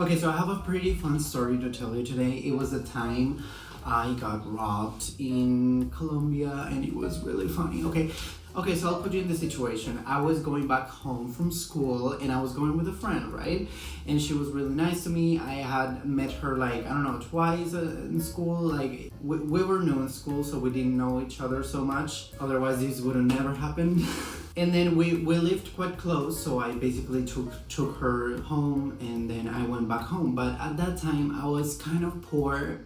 Okay, so I have a pretty fun story to tell you today. It was the time I got robbed in Colombia and it was really funny. Okay, so I'll put you in the situation. I was going back home from school and I was going with a friend, right? And she was really nice to me. I had met her like, I don't know, twice in school. Like, we were new in school, so we didn't know each other so much. Otherwise, this would have never happened. And then we lived quite close, so I basically took her home and then I went back home. But at that time, I was kind of poor,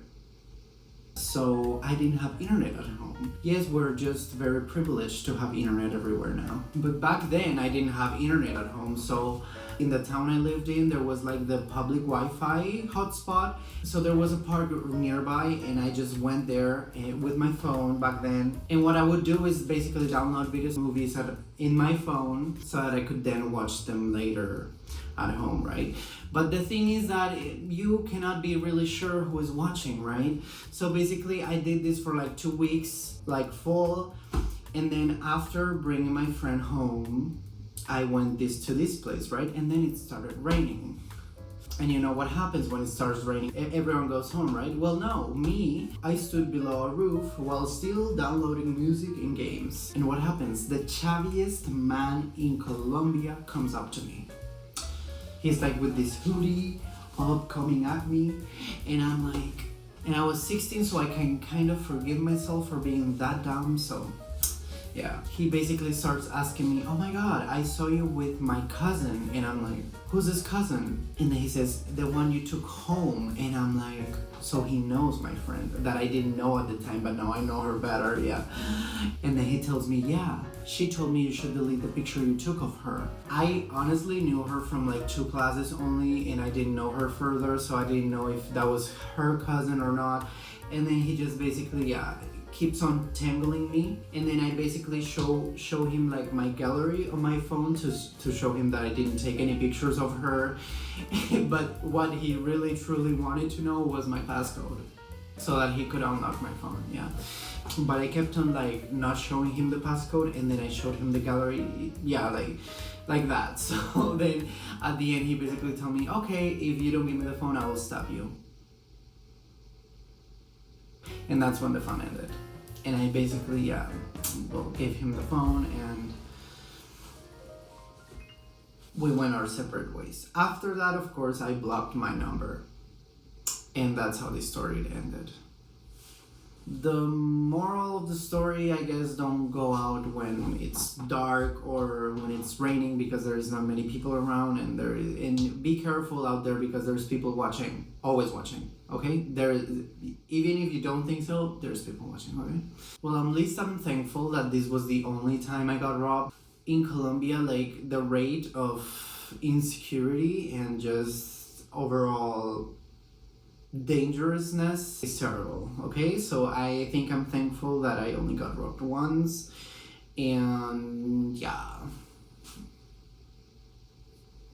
so I didn't have internet at home. Yes, we're just very privileged to have internet everywhere now. But back then, I didn't have internet at home, so in the town I lived in, there was like the public Wi-Fi hotspot. So there was a park nearby and I just went there with my phone back then. And what I would do is basically download videos, movies in my phone so that I could then watch them later at home, right? But the thing is that you cannot be really sure who is watching, right? So basically I did this for like 2 weeks, like full. And then after bringing my friend home, I went to this place, right? And then it started raining. And you know what happens when it starts raining? Everyone goes home, right? Well, no, I stood below a roof while still downloading music and games. And what happens? The chaviest man in Colombia comes up to me. He's like with this hoodie up coming at me. And I'm like, and I was 16, so I can kind of forgive myself for being that dumb, so yeah. He basically starts asking me, oh my God, I saw you with my cousin. And I'm like, who's this cousin? And then he says, the one you took home. And I'm like, so he knows my friend that I didn't know at the time, but now I know her better, yeah. And then he tells me, yeah, she told me you should delete the picture you took of her. I honestly knew her from like 2 classes only, and I didn't know her further, so I didn't know if that was her cousin or not. And then he just basically, yeah, keeps on tangling me, and then I basically show him like my gallery on my phone to show him that I didn't take any pictures of her. But what he really truly wanted to know was my passcode so that he could unlock my phone, yeah. But I kept on like not showing him the passcode, and then I showed him the gallery, yeah, like that. So then at the end he basically told me, okay, if you don't give me the phone, I will stab you. And that's when the fun ended. And I basically, gave him the phone and we went our separate ways. After that, of course, I blocked my number. And that's how the story ended. The moral of the story, I guess, don't go out when it's dark or when it's raining, because there's not many people around, and be careful out there because there's people watching, always watching, okay? Even if you don't think so, there's people watching, okay? Well, at least I'm thankful that this was the only time I got robbed. In Colombia, like, the rate of insecurity and just overall dangerousness is terrible, okay? So I think I'm thankful that I only got robbed once, and yeah.